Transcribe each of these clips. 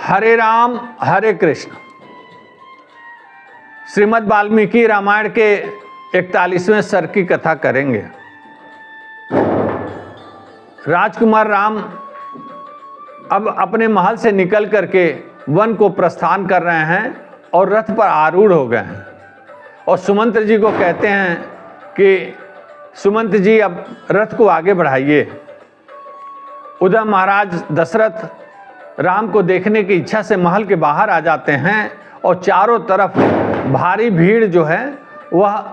हरे राम हरे कृष्ण। श्रीमद् वाल्मीकि रामायण के 41वें सर्ग की कथा करेंगे। राजकुमार राम अब अपने महल से निकल करके वन को प्रस्थान कर रहे हैं और रथ पर आरूढ़ हो गए हैं और सुमंत्र जी को कहते हैं कि सुमंत्र जी अब रथ को आगे बढ़ाइए। उधर महाराज दशरथ राम को देखने की इच्छा से महल के बाहर आ जाते हैं और चारों तरफ भारी भीड़ जो है वह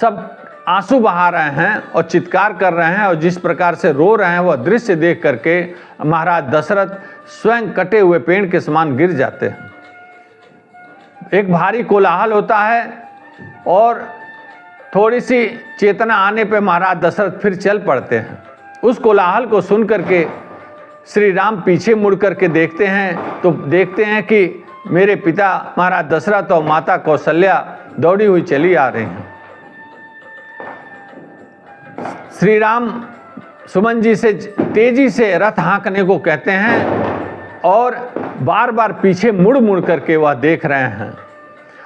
सब आंसू बहा रहे हैं और चित्कार कर रहे हैं और जिस प्रकार से रो रहे हैं वह दृश्य देख करके महाराज दशरथ स्वयं कटे हुए पेड़ के समान गिर जाते हैं। एक भारी कोलाहल होता है और थोड़ी सी चेतना आने पर महाराज दशरथ फिर चल पड़ते हैं। उस कोलाहल को सुन करके श्री राम पीछे मुड़ करके देखते हैं तो देखते हैं कि मेरे पिता महाराज दशरथ और माता कौशल्या दौड़ी हुई चली आ रही हैं। श्री राम सुमन जी से तेजी से रथ हाँकने को कहते हैं और बार बार पीछे मुड़ मुड़ करके वह देख रहे हैं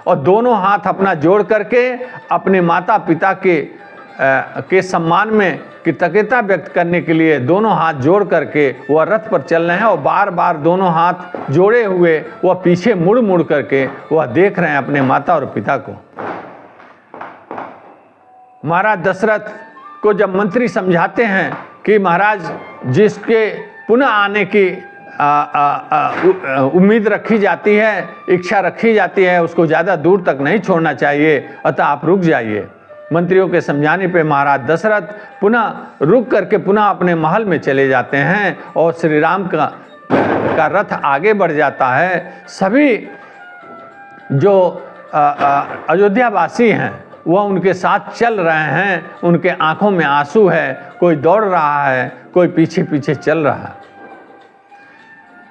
और दोनों हाथ अपना जोड़ करके अपने माता पिता के सम्मान में कृतज्ञता व्यक्त करने के लिए दोनों हाथ जोड़ करके वह रथ पर चल रहे हैं और बार बार दोनों हाथ जोड़े हुए वह पीछे मुड़ मुड़ करके वह देख रहे हैं अपने माता और पिता को। महाराज दशरथ को जब मंत्री समझाते हैं कि महाराज जिसके पुनः आने की उम्मीद रखी जाती है, इच्छा रखी जाती है, उसको ज़्यादा दूर तक नहीं छोड़ना चाहिए, अतः आप रुक जाइए। मंत्रियों के समझाने पे महाराज दशरथ पुनः रुक करके पुनः अपने महल में चले जाते हैं और श्री राम का रथ आगे बढ़ जाता है। सभी जो अयोध्यावासी हैं वह उनके साथ चल रहे हैं, उनके आंखों में आंसू है, कोई दौड़ रहा है, कोई पीछे पीछे चल रहा है।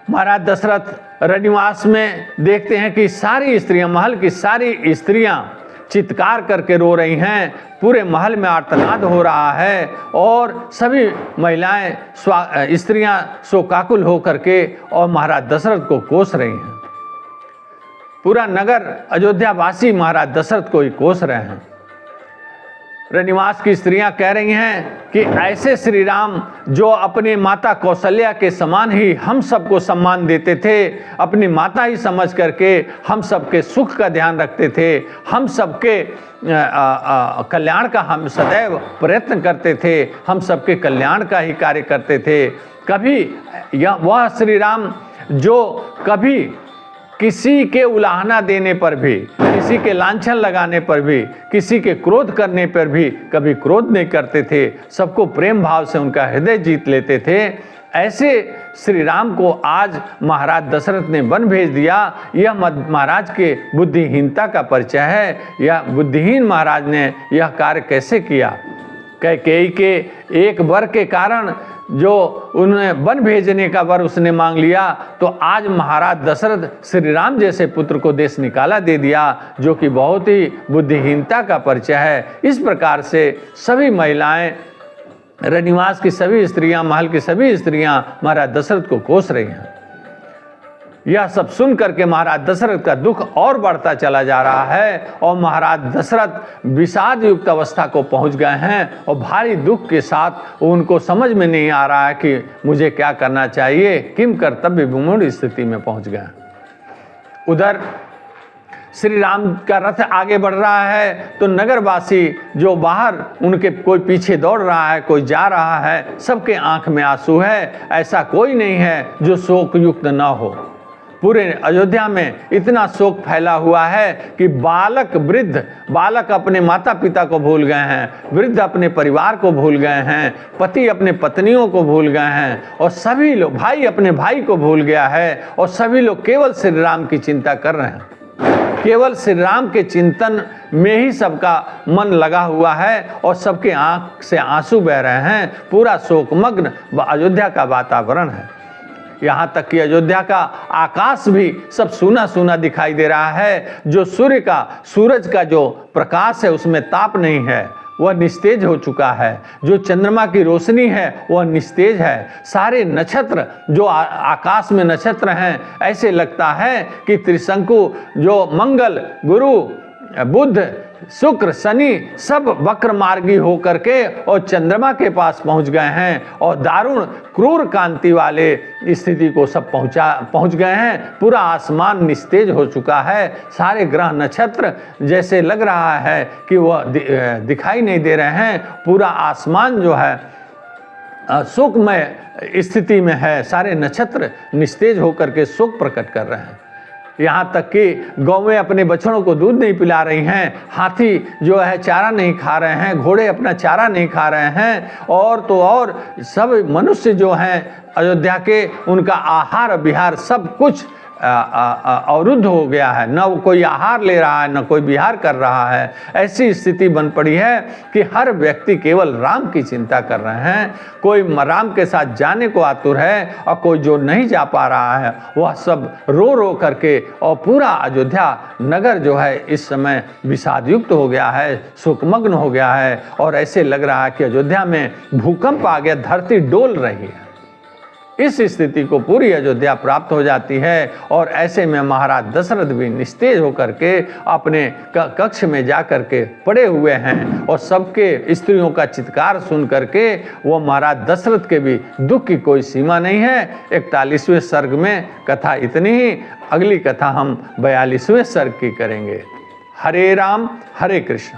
महाराज दशरथ रनिवास में देखते हैं कि सारी स्त्रियां, महल की सारी स्त्रियां चित्कार करके रो रही हैं, पूरे महल में आर्तनाद हो रहा है और सभी महिलाएं स्त्रियां शोकाकुल हो करके और महाराज दशरथ को कोस रही हैं। पूरा नगर अयोध्यावासी महाराज दशरथ को ही कोस रहे हैं। रनिवास की स्त्रियां कह रही हैं कि ऐसे श्री राम जो अपनी माता कौशल्या के समान ही हम सबको सम्मान देते थे, अपनी माता ही समझ करके हम सबके सुख का ध्यान रखते थे, हम सबके कल्याण का हम सदैव प्रयत्न करते थे, हम सबके कल्याण का ही कार्य करते थे। कभी वह श्री राम जो कभी किसी के उलाहना देने पर भी, किसी के लांछन लगाने पर भी, किसी के क्रोध करने पर भी कभी क्रोध नहीं करते थे, सबको प्रेम भाव से उनका हृदय जीत लेते थे, ऐसे श्री राम को आज महाराज दशरथ ने वन भेज दिया। यह महाराज के बुद्धिहीनता का परिचय है। यह बुद्धिहीन महाराज ने यह कार्य कैसे किया। कैकेयी के एक वर के कारण जो उन्होंने वन भेजने का वर उसने मांग लिया, तो आज महाराज दशरथ श्री राम जैसे पुत्र को देश निकाला दे दिया, जो कि बहुत ही बुद्धिहीनता का परिचय है। इस प्रकार से सभी महिलाएं, रनिवास की सभी स्त्रियां, महल की सभी स्त्रियां महाराज दशरथ को कोस रही हैं। यह सब सुन करके महाराज दशरथ का दुख और बढ़ता चला जा रहा है और महाराज दशरथ विषाद युक्त अवस्था को पहुंच गए हैं और भारी दुख के साथ उनको समझ में नहीं आ रहा है कि मुझे क्या करना चाहिए, किम कर्तव्य विमूढ़ स्थिति में पहुंच गए। उधर श्री राम का रथ आगे बढ़ रहा है तो नगरवासी जो बाहर उनके कोई पीछे दौड़ रहा है, कोई जा रहा है, सबके आंख में आंसू है। ऐसा कोई नहीं है जो शोक युक्त न हो। पूरे अयोध्या में इतना शोक फैला हुआ है कि बालक अपने माता पिता को भूल गए हैं, वृद्ध अपने परिवार को भूल गए हैं, पति अपने पत्नियों को भूल गए हैं और सभी लोग, भाई अपने भाई को भूल गया है और सभी लोग केवल श्री राम की चिंता कर रहे हैं। केवल श्री राम के चिंतन में ही सबका मन लगा हुआ है और सबके आंख से आंसू बह रहे हैं। पूरा शोकमग्न अयोध्या का वातावरण है। यहाँ तक कि अयोध्या का आकाश भी सब सूना सूना दिखाई दे रहा है। जो सूरज का जो प्रकाश है उसमें ताप नहीं है। वह निस्तेज हो चुका है। जो चंद्रमा की रोशनी है वह निस्तेज है। सारे नक्षत्र जो आकाश में नक्षत्र हैं, ऐसे लगता है कि त्रिशंकु जो मंगल, गुरु, बुध, शुक्र, शनि सब वक्र मार्गी होकर के और चंद्रमा के पास पहुंच गए हैं और दारुण क्रूर कांति वाले स्थिति को सब पहुंच गए हैं। पूरा आसमान निस्तेज हो चुका है। सारे ग्रह नक्षत्र जैसे लग रहा है कि वह दिखाई नहीं दे रहे हैं। पूरा आसमान जो है शोकमय स्थिति में है। सारे नक्षत्र निस्तेज होकर के शोक प्रकट कर रहे हैं। यहाँ तक कि गौवें अपने बछड़ों को दूध नहीं पिला रही हैं, हाथी जो है चारा नहीं खा रहे हैं, घोड़े अपना चारा नहीं खा रहे हैं, और तो और सब मनुष्य जो हैं अयोध्या के, उनका आहार विहार सब कुछ अवरुद्ध हो गया है। न कोई आहार ले रहा है, न कोई विहार कर रहा है। ऐसी स्थिति बन पड़ी है कि हर व्यक्ति केवल राम की चिंता कर रहे हैं। कोई राम के साथ जाने को आतुर है और कोई जो नहीं जा पा रहा है वह सब रो रो करके, और पूरा अयोध्या नगर जो है इस समय विषादयुक्त हो गया है, शोकमग्न हो गया है। और ऐसे लग रहा है कि अयोध्या में भूकंप आ गया, धरती डोल रही है। इस स्थिति को पूरी अयोध्या प्राप्त हो जाती है। और ऐसे में महाराज दशरथ भी निस्तेज होकर के अपने कक्ष में जाकर के पड़े हुए हैं, और सबके स्त्रियों का चित्कार सुन करके वो महाराज दशरथ के भी दुख की कोई सीमा नहीं है। 41वें सर्ग में कथा इतनी ही। अगली कथा हम 42वें सर्ग की करेंगे। हरे राम हरे कृष्ण।